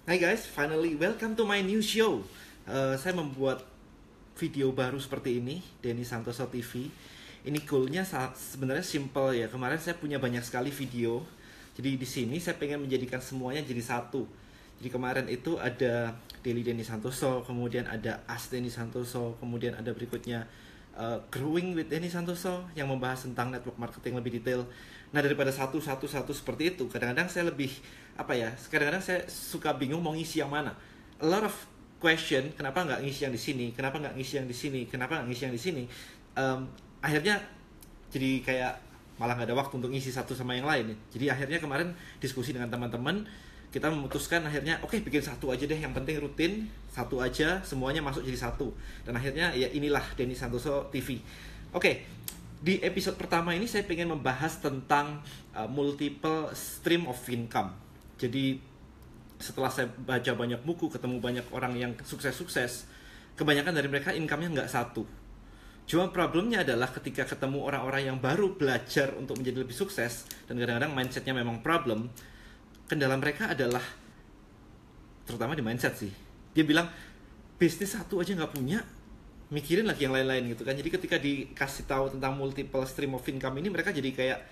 Hai guys, finally welcome to my new show. Saya membuat video baru seperti ini, Denny Santoso TV. Ini goalnya sebenarnya simple ya. Kemarin saya punya banyak sekali video. Jadi di sini saya pengen menjadikan semuanya jadi satu. Jadi kemarin itu ada Daily Denny Santoso, kemudian ada Ask Denny Santoso, kemudian ada berikutnya Growing with Denny Santoso yang membahas tentang network marketing lebih detail. Nah, daripada satu seperti itu, kadang-kadang saya lebih kadang-kadang saya suka bingung mau ngisi yang mana. A lot of question, kenapa nggak ngisi yang di sini, kenapa nggak ngisi yang di sini, kenapa nggak ngisi yang di sini. Akhirnya jadi kayak malah nggak ada waktu untuk ngisi satu sama yang lain. Jadi akhirnya kemarin diskusi dengan teman-teman, kita memutuskan akhirnya oke, bikin satu aja deh, yang penting rutin, satu aja, semuanya masuk jadi satu. Dan akhirnya ya inilah Denny Santoso TV. Oke, di episode pertama ini saya pengen membahas tentang multiple stream of income. Jadi setelah saya baca banyak buku, ketemu banyak orang yang sukses-sukses, kebanyakan dari mereka income-nya nggak satu. Cuma problemnya adalah ketika ketemu orang-orang yang baru belajar untuk menjadi lebih sukses, dan kadang-kadang mindsetnya memang problem, kendala mereka adalah terutama di mindset sih. Dia bilang bisnis satu aja nggak punya, mikirin lagi yang lain-lain gitu kan. Jadi ketika dikasih tahu tentang multiple stream of income ini, mereka jadi kayak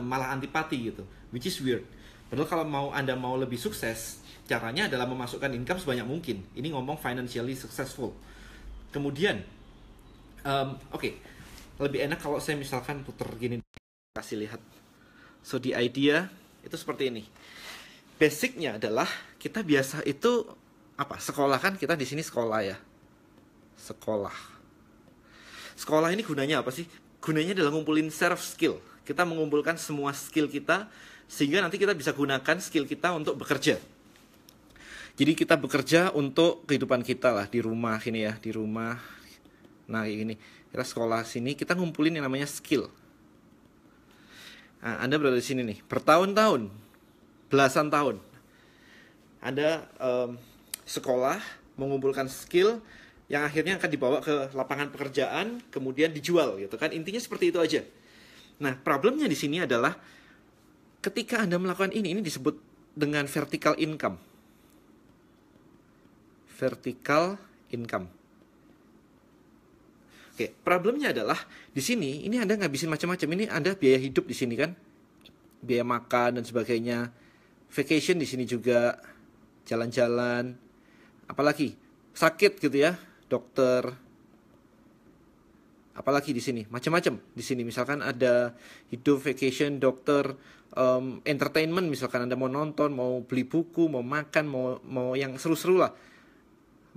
malah antipati gitu, which is weird. Padahal kalau Anda mau lebih sukses, caranya adalah memasukkan income sebanyak mungkin. Ini ngomong financially successful. Kemudian oke, lebih enak kalau saya misalkan puter gini, kasih lihat. So the idea itu seperti ini. Basicnya adalah kita biasa itu apa? Sekolah kan, kita di sini sekolah ya. Sekolah ini gunanya apa sih? Gunanya adalah ngumpulin self skill. Kita mengumpulkan semua skill kita sehingga nanti kita bisa gunakan skill kita untuk bekerja. Jadi kita bekerja untuk kehidupan kita lah di rumah ini ya, di rumah. Nah, ini kita sekolah sini, kita ngumpulin yang namanya skill. Nah, Anda berada di sini nih, bertahun-tahun, belasan tahun. Anda sekolah, mengumpulkan skill yang akhirnya akan dibawa ke lapangan pekerjaan, kemudian dijual gitu kan. Intinya seperti itu aja. Nah, problemnya di sini adalah ketika Anda melakukan ini disebut dengan vertical income. Vertical income. Oke, problemnya adalah di sini ini Anda ngabisin macam-macam. Ini Anda biaya hidup di sini kan, biaya makan dan sebagainya, vacation di sini juga, jalan-jalan, apalagi sakit gitu ya, dokter, apalagi di sini macam-macam. Di sini misalkan ada hidup, vacation, dokter, entertainment, misalkan Anda mau nonton, mau beli buku, mau makan, mau yang seru-seru lah,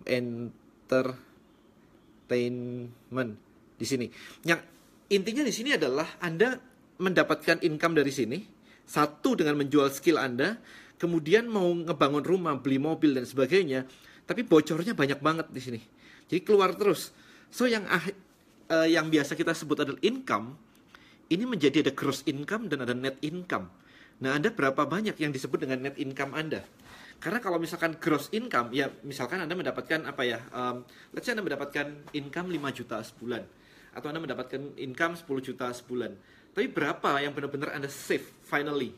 entertainment di sini. Yang intinya di sini adalah Anda mendapatkan income dari sini, satu dengan menjual skill Anda, kemudian mau ngebangun rumah, beli mobil dan sebagainya, tapi bocornya banyak banget di sini. Jadi keluar terus. So yang biasa kita sebut adalah income, ini menjadi ada gross income dan ada net income. Nah, Anda berapa banyak yang disebut dengan net income Anda? Karena kalau misalkan gross income, ya misalkan Anda mendapatkan let's say Anda mendapatkan income 5 juta sebulan, atau Anda mendapatkan income 10 juta sebulan. Tapi berapa yang benar-benar Anda save finally?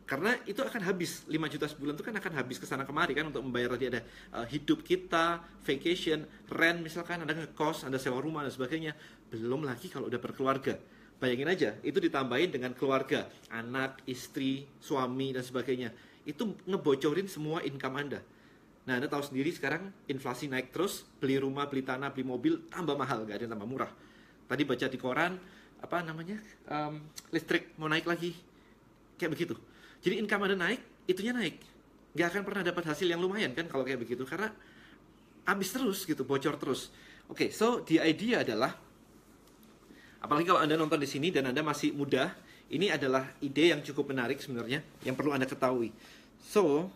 Karena itu akan habis, 5 juta sebulan itu kan akan habis kesana kemari kan, untuk membayar tadi ada hidup kita, vacation, rent misalkan, Anda ngekos, Anda sewa rumah dan sebagainya. Belum lagi kalau udah berkeluarga. Bayangin aja, itu ditambahin dengan keluarga, anak, istri, suami dan sebagainya. Itu ngebocorin semua income Anda. Nah, Anda tahu sendiri sekarang inflasi naik terus, beli rumah, beli tanah, beli mobil tambah mahal, gak ada yang tambah murah. Tadi baca di koran, listrik mau naik lagi, kayak begitu. Jadi income Anda naik, itunya naik. Nggak akan pernah dapat hasil yang lumayan kan kalau kayak begitu, karena habis terus gitu, bocor terus. Oke, so the idea adalah, apalagi kalau Anda nonton di sini dan Anda masih muda, ini adalah ide yang cukup menarik sebenarnya, yang perlu Anda ketahui. So,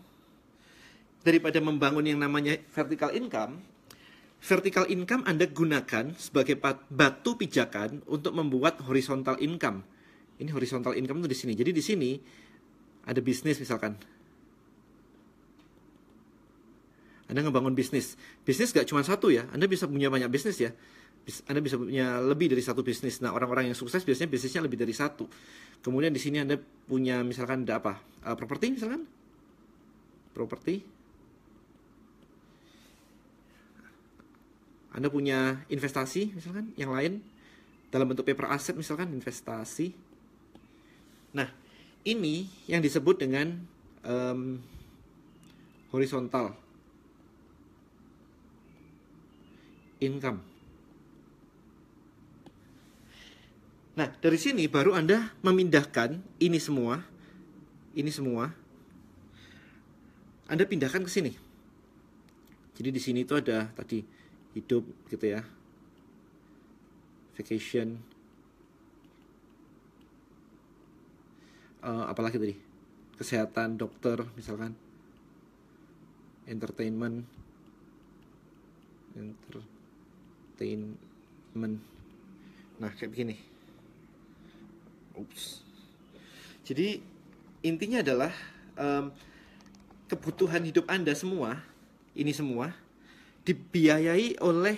daripada membangun yang namanya vertical income Anda gunakan sebagai batu pijakan untuk membuat horizontal income. Ini horizontal income itu di sini. Jadi di sini ada bisnis misalkan. Anda ngebangun bisnis. Bisnis gak cuma satu ya. Anda bisa punya banyak bisnis ya. Anda bisa punya lebih dari satu bisnis. Nah, orang-orang yang sukses biasanya bisnisnya lebih dari satu. Kemudian di sini Anda punya misalkan ada apa? Properti misalkan. Properti. Anda punya investasi misalkan yang lain dalam bentuk paper asset, misalkan investasi. Nah, ini yang disebut dengan horizontal income. Nah, dari sini baru Anda memindahkan ini semua, Anda pindahkan ke sini. Jadi di sini itu ada tadi hidup gitu ya, vacation, apalagi tadi, kesehatan, dokter misalkan, entertainment. Nah, kayak begini. Jadi intinya adalah kebutuhan hidup Anda semua, ini semua dibiayai oleh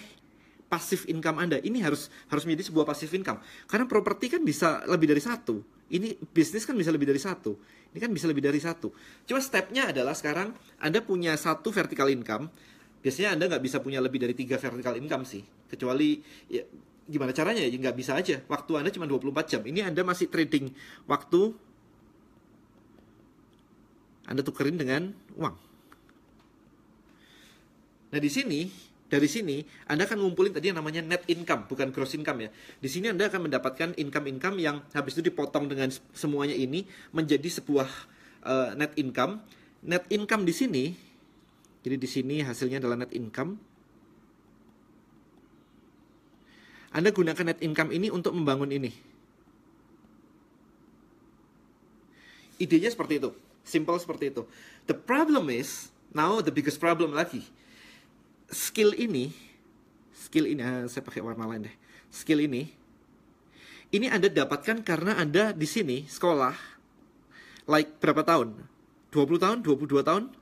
passive income Anda. Ini harus menjadi sebuah passive income. Karena properti kan bisa lebih dari satu. Ini bisnis kan bisa lebih dari satu. Ini kan bisa lebih dari satu. Cuma stepnya adalah sekarang Anda punya satu vertical income. Biasanya Anda nggak bisa punya lebih dari 3 vertical income sih. Kecuali ya, gimana caranya ya, nggak bisa aja. Waktu Anda cuma 24 jam. Ini Anda masih trading waktu, Anda tukerin dengan uang. Nah, dari sini Anda akan ngumpulin tadi yang namanya net income, bukan gross income ya. Di sini Anda akan mendapatkan income-income yang habis itu dipotong dengan semuanya ini menjadi sebuah net income. Net income di sini, jadi di sini hasilnya adalah net income. Anda gunakan net income ini untuk membangun ini. Idenya seperti itu. Simple seperti itu. The problem is, now the biggest problem lagi. Skill ini, saya pakai warna lain deh. Skill ini Anda dapatkan karena Anda di sini sekolah, like berapa tahun? 20 tahun, 22 tahun?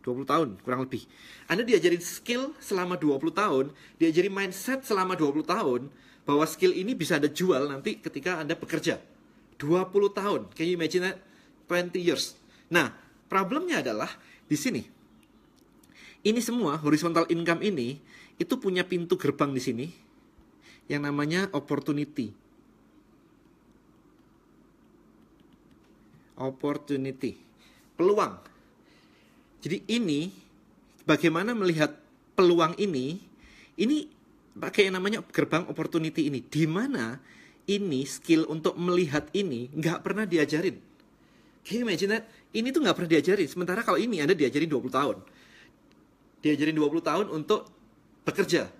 20 tahun, kurang lebih. Anda diajarin skill selama 20 tahun, diajarin mindset selama 20 tahun, bahwa skill ini bisa Anda jual nanti ketika Anda bekerja. 20 tahun, can you imagine that? 20 years. Nah, problemnya adalah di sini. Ini semua horizontal income ini itu punya pintu gerbang di sini yang namanya opportunity. Peluang. Jadi ini bagaimana melihat peluang ini pakai yang namanya gerbang opportunity ini, di mana ini skill untuk melihat ini nggak pernah diajarin. Can you imagine that? Ini tuh nggak pernah diajarin. Sementara kalau ini Anda diajarin 20 tahun. Diajarin 20 tahun untuk bekerja.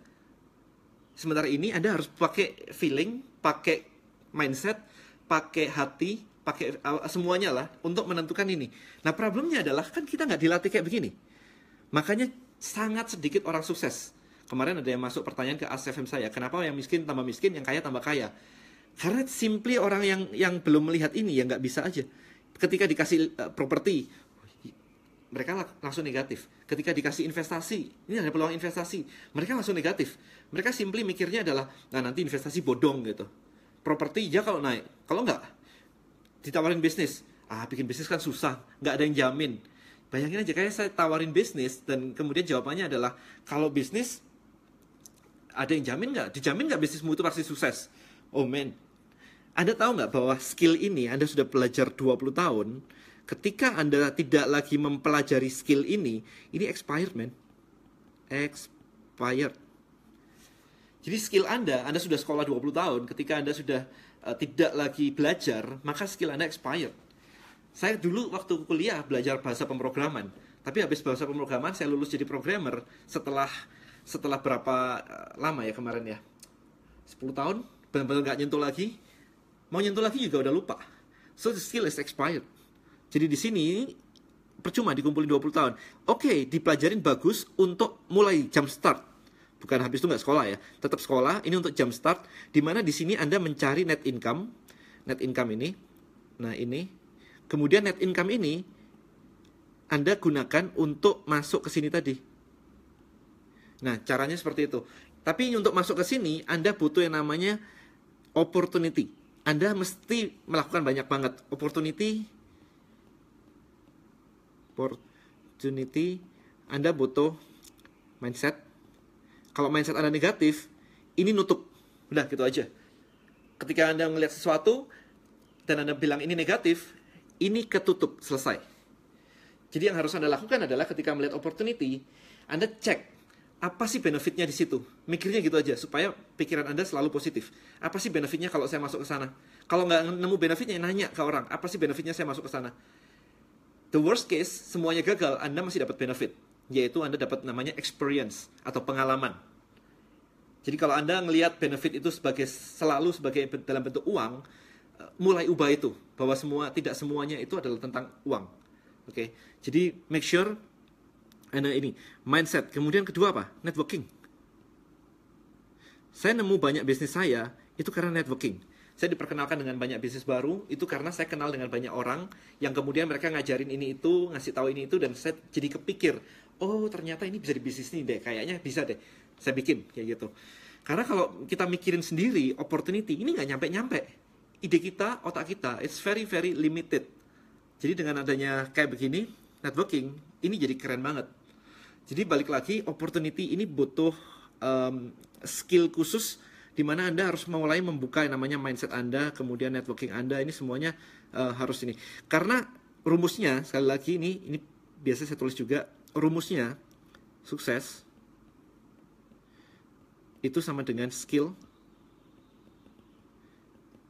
Sementara ini Anda harus pakai feeling, pakai mindset, pakai hati, pakai semuanya lah untuk menentukan ini. Nah, problemnya adalah kan kita nggak dilatih kayak begini. Makanya sangat sedikit orang sukses. Kemarin ada yang masuk pertanyaan ke ASFM saya, kenapa yang miskin tambah miskin, yang kaya tambah kaya? Karena simply orang yang belum melihat ini ya nggak bisa aja. Ketika dikasih properti, mereka langsung negatif. Ketika dikasih investasi, ini ada peluang investasi, mereka langsung negatif. Mereka simply mikirnya adalah, nah nanti investasi bodong gitu. Properti aja kalau naik, kalau nggak, ditawarin bisnis. Bikin bisnis kan susah, nggak ada yang jamin. Bayangin aja, kayak saya tawarin bisnis, dan kemudian jawabannya adalah, kalau bisnis, ada yang jamin nggak? Dijamin nggak bisnismu itu pasti sukses? Oh man. Anda tahu nggak bahwa skill ini Anda sudah belajar 20 tahun, ketika Anda tidak lagi mempelajari skill ini expired, man. Expired. Jadi skill Anda sudah sekolah 20 tahun, ketika Anda sudah tidak lagi belajar, maka skill Anda expired. Saya dulu waktu kuliah belajar bahasa pemrograman, tapi habis bahasa pemrograman saya lulus jadi programmer setelah berapa lama ya kemarin ya? 10 tahun, benar-benar nggak nyentuh lagi. Mau nyentuh lagi juga udah lupa. So the skill is expired. Jadi di sini percuma dikumpulin 20 tahun. Oke, dipelajarin bagus untuk mulai jump start. Bukan habis itu nggak sekolah ya. Tetap sekolah, ini untuk jump start. Di mana di sini Anda mencari net income. Net income ini. Nah ini. Kemudian net income ini Anda gunakan untuk masuk ke sini tadi. Nah, caranya seperti itu. Tapi untuk masuk ke sini, Anda butuh yang namanya opportunity. Anda mesti melakukan banyak banget opportunity. Anda butuh mindset, Kalau mindset Anda negatif, ini nutup. Udah, gitu aja. Ketika Anda melihat sesuatu, dan Anda bilang ini negatif, ini ketutup, selesai. Jadi yang harus Anda lakukan adalah ketika melihat opportunity, Anda cek, apa sih benefitnya di situ? Mikirnya gitu aja, supaya pikiran Anda selalu positif. Apa sih benefitnya kalau saya masuk ke sana? Kalau nggak nemu benefitnya, nanya ke orang, apa sih benefitnya saya masuk ke sana? The worst case, semuanya gagal, Anda masih dapat benefit. Yaitu Anda dapat namanya experience, atau pengalaman. Jadi kalau Anda ngelihat benefit itu selalu sebagai dalam bentuk uang, mulai ubah itu. Bahwa tidak semuanya itu adalah tentang uang. Oke, jadi make sure ini mindset. Kemudian kedua apa? Networking. Saya nemu banyak bisnis saya itu karena networking. Saya diperkenalkan dengan banyak bisnis baru itu karena saya kenal dengan banyak orang yang kemudian mereka ngajarin ini itu, ngasih tahu ini itu, dan saya jadi kepikir, oh ternyata ini bisa di bisnis ini deh, kayaknya bisa deh saya bikin kayak gitu. Karena kalau kita mikirin sendiri opportunity ini nggak nyampe-nyampe. Ide kita, otak kita, it's very very limited. Jadi dengan adanya kayak begini, networking, ini jadi keren banget. Jadi balik lagi, opportunity ini butuh skill khusus di mana Anda harus mulai membuka yang namanya mindset Anda, kemudian networking Anda, ini semuanya harus ini. Karena rumusnya, sekali lagi ini biasa saya tulis juga, rumusnya sukses itu sama dengan skill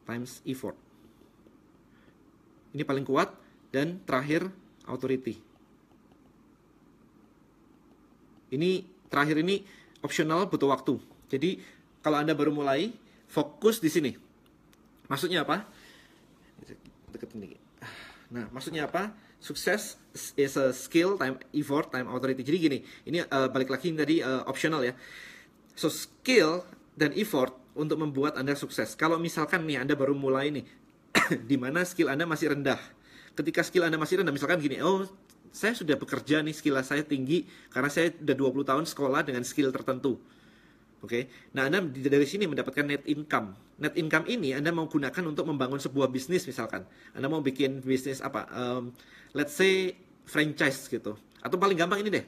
times effort. Ini paling kuat. Dan terakhir, authority. Ini terakhir ini opsional, butuh waktu. Jadi kalau Anda baru mulai, fokus di sini. Maksudnya apa? Deketin dikit. Nah, maksudnya apa? Sukses is a skill, time effort, time authority. Jadi gini, ini balik lagi tadi optional ya. So skill dan effort untuk membuat Anda sukses. Kalau misalkan nih Anda baru mulai nih, di mana skill Anda masih rendah. Ketika skill Anda masih rendah, misalkan gini, oh saya sudah bekerja nih, skill saya tinggi karena saya udah 20 tahun sekolah dengan skill tertentu. Oke, nah Anda dari sini mendapatkan net income. Net income ini Anda mau gunakan untuk membangun sebuah bisnis misalkan. Anda mau bikin bisnis apa? Let's say franchise gitu. Atau paling gampang ini deh.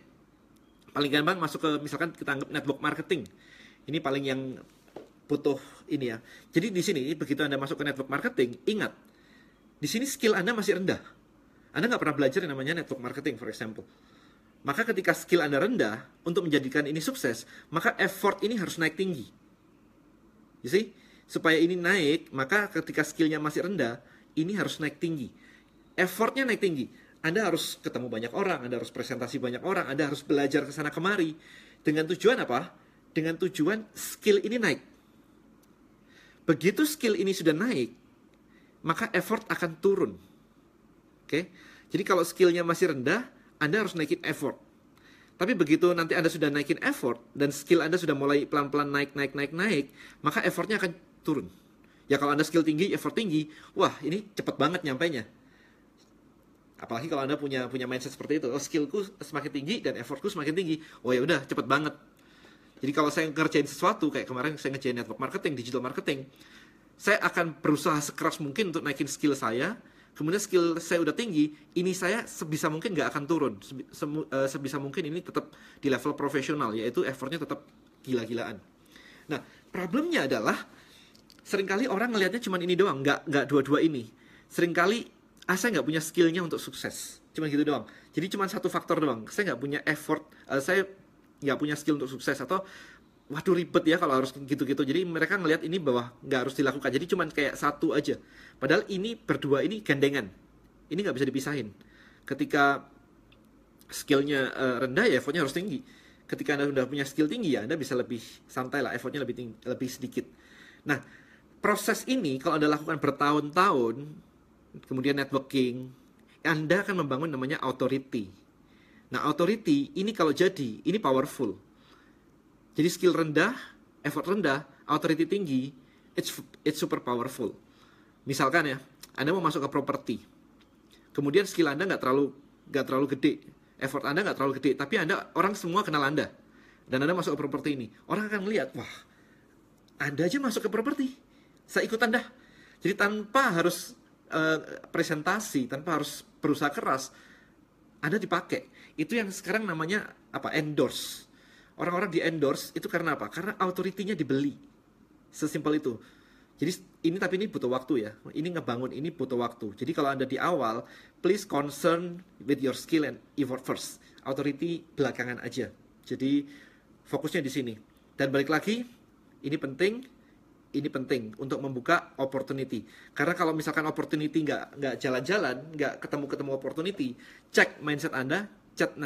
Paling gampang masuk ke misalkan kita anggap network marketing. Ini paling yang butuh ini ya. Jadi di sini begitu Anda masuk ke network marketing, ingat di sini skill Anda masih rendah. Anda nggak pernah belajar yang namanya network marketing, for example. Maka ketika skill Anda rendah, untuk menjadikan ini sukses, maka effort ini harus naik tinggi. You see? Supaya ini naik, maka ketika skillnya masih rendah, ini harus naik tinggi. Effortnya naik tinggi. Anda harus ketemu banyak orang, Anda harus presentasi banyak orang, Anda harus belajar ke sana kemari. Dengan tujuan apa? Dengan tujuan skill ini naik. Begitu skill ini sudah naik, maka effort akan turun. Oke? Jadi kalau skillnya masih rendah, Anda harus naikin effort. Tapi begitu nanti Anda sudah naikin effort, dan skill Anda sudah mulai pelan-pelan naik, maka effortnya akan turun. Ya kalau Anda skill tinggi, effort tinggi, wah ini cepet banget nyampainya. Apalagi kalau Anda punya mindset seperti itu, oh skillku semakin tinggi dan effortku semakin tinggi, oh ya udah cepet banget. Jadi kalau saya ngerjain sesuatu, kayak kemarin saya ngerjain network marketing, digital marketing, saya akan berusaha sekeras mungkin untuk naikin skill saya. Kemudian skill saya udah tinggi, ini saya sebisa mungkin nggak akan turun. Sebisa mungkin ini tetap di level profesional, yaitu effortnya tetap gila-gilaan. Nah, problemnya adalah seringkali orang ngelihatnya cuma ini doang, nggak dua-dua ini. Seringkali, saya nggak punya skillnya untuk sukses. Cuma gitu doang. Jadi cuma satu faktor doang. Saya nggak punya effort, saya nggak punya skill untuk sukses. Atau waduh ribet ya kalau harus gitu-gitu. Jadi mereka ngelihat ini bahwa nggak harus dilakukan. Jadi cuma kayak satu aja. Padahal ini berdua ini gandengan. Ini nggak bisa dipisahin. Ketika skillnya rendah ya effortnya harus tinggi. Ketika Anda sudah punya skill tinggi ya Anda bisa lebih santai lah. Effortnya lebih tinggi, lebih sedikit. Nah proses ini kalau Anda lakukan bertahun-tahun, kemudian networking, Anda akan membangun namanya authority. Nah authority ini kalau jadi ini powerful. Jadi skill rendah, effort rendah, authority tinggi, it's super powerful. Misalkan ya, Anda mau masuk ke properti, kemudian skill Anda nggak terlalu gede, effort Anda nggak terlalu gede, tapi orang semua kenal Anda, dan Anda masuk ke properti ini, orang akan melihat, wah, Anda aja masuk ke properti, saya ikut Anda. Jadi tanpa harus presentasi, tanpa harus berusaha keras, Anda dipakai. Itu yang sekarang namanya apa? Endorse. Orang-orang di endorse itu karena apa? Karena authority-nya dibeli. Sesimpel itu. Jadi ini butuh waktu ya. Ini ngebangun ini butuh waktu. Jadi kalau Anda di awal, please concern with your skill and effort first. Authority belakangan aja. Jadi fokusnya di sini. Dan balik lagi, ini penting untuk membuka opportunity. Karena kalau misalkan opportunity nggak jalan-jalan, nggak ketemu opportunity, cek mindset Anda, cek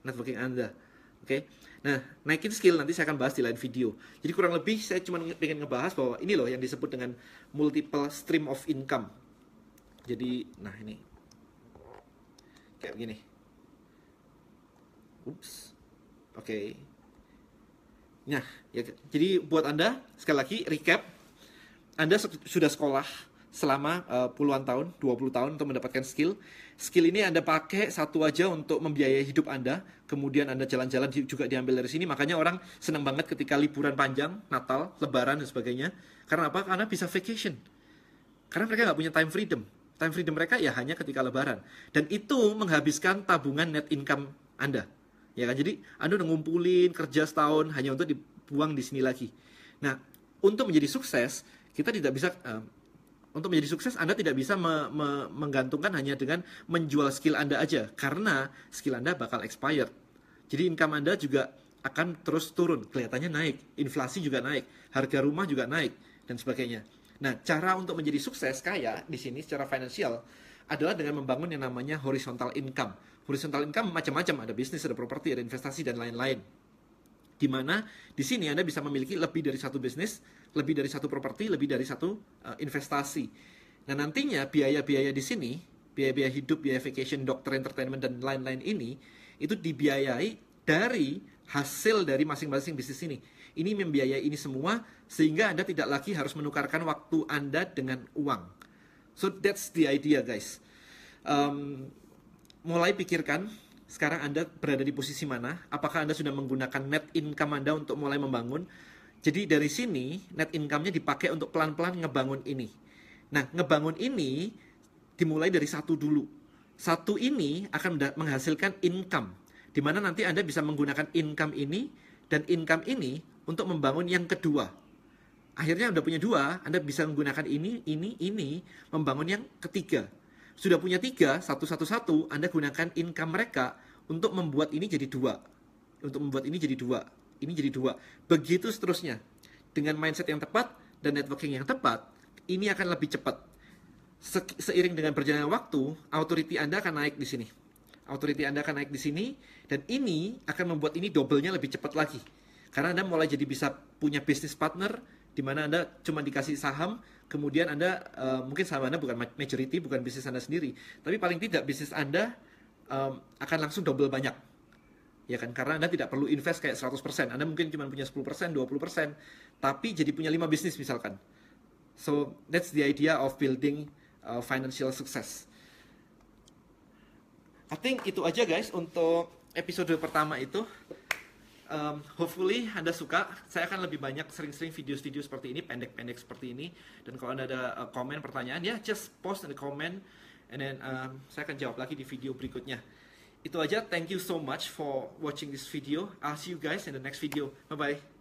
networking Anda. Oke. Nah, naikin skill nanti saya akan bahas di lain video. Jadi kurang lebih saya cuma pengen ngebahas bahwa ini loh yang disebut dengan multiple stream of income. Jadi, nah ini kayak begini. Ups. Oke. Nah, ya, jadi buat Anda, sekali lagi recap, Anda sudah sekolah selama puluhan tahun, 20 tahun untuk mendapatkan skill. Skill ini Anda pakai satu aja untuk membiayai hidup Anda, kemudian Anda jalan-jalan juga diambil dari sini. Makanya orang senang banget ketika liburan panjang, Natal, Lebaran, dan sebagainya. Karena apa? Karena bisa vacation. Karena mereka nggak punya time freedom. Time freedom mereka ya hanya ketika Lebaran. Dan itu menghabiskan tabungan net income Anda. Ya kan? Jadi Anda udah ngumpulin kerja setahun hanya untuk dibuang di sini lagi. Nah, untuk menjadi sukses, kita tidak bisa untuk menjadi sukses Anda tidak bisa menggantungkan hanya dengan menjual skill Anda aja, karena skill Anda bakal expired. Jadi income Anda juga akan terus turun, kelihatannya naik, inflasi juga naik, harga rumah juga naik, dan sebagainya. Nah, cara untuk menjadi sukses kaya di sini secara finansial adalah dengan membangun yang namanya horizontal income. Horizontal income macam-macam, ada bisnis, ada properti, ada investasi, dan lain-lain. Di mana di sini Anda bisa memiliki lebih dari satu bisnis, lebih dari satu properti, lebih dari satu investasi. Nah, nantinya biaya-biaya di sini, biaya-biaya hidup, biaya vacation, dokter, entertainment, dan lain-lain ini, itu dibiayai dari hasil dari masing-masing bisnis ini. Ini membiayai ini semua, sehingga Anda tidak lagi harus menukarkan waktu Anda dengan uang. So, that's the idea, guys. Mulai pikirkan, sekarang Anda berada di posisi mana? Apakah Anda sudah menggunakan net income Anda untuk mulai membangun? Jadi dari sini, net income-nya dipakai untuk pelan-pelan ngebangun ini. Nah, ngebangun ini dimulai dari satu dulu. Satu ini akan menghasilkan income, di mana nanti Anda bisa menggunakan income ini dan income ini untuk membangun yang kedua. Akhirnya udah punya dua, Anda bisa menggunakan ini, membangun yang ketiga. Sudah punya tiga, satu, Anda gunakan income mereka untuk membuat ini jadi dua. Untuk membuat ini jadi dua. Ini jadi dua. Begitu seterusnya. Dengan mindset yang tepat dan networking yang tepat, ini akan lebih cepat. Seiring dengan berjalannya waktu, authority Anda akan naik di sini. Authority Anda akan naik di sini, dan ini akan membuat ini double-nya lebih cepat lagi. Karena Anda mulai jadi bisa punya business partner, di mana Anda cuma dikasih saham, kemudian Anda, mungkin saham Anda bukan majority, bukan bisnis Anda sendiri, tapi paling tidak bisnis Anda akan langsung double banyak. Ya kan? Karena Anda tidak perlu invest kayak 100%. Anda mungkin cuma punya 10%, 20%, tapi jadi punya 5 bisnis misalkan. So, that's the idea of building financial success. I think itu aja guys untuk episode pertama itu. Hopefully Anda suka. Saya akan lebih banyak sering-sering video-video seperti ini, pendek-pendek seperti ini. Dan kalau Anda ada komen, pertanyaan, ya just post in the comment, and then saya akan jawab lagi di video berikutnya. Itu aja. Thank you so much for watching this video. I'll see you guys in the next video. Bye-bye.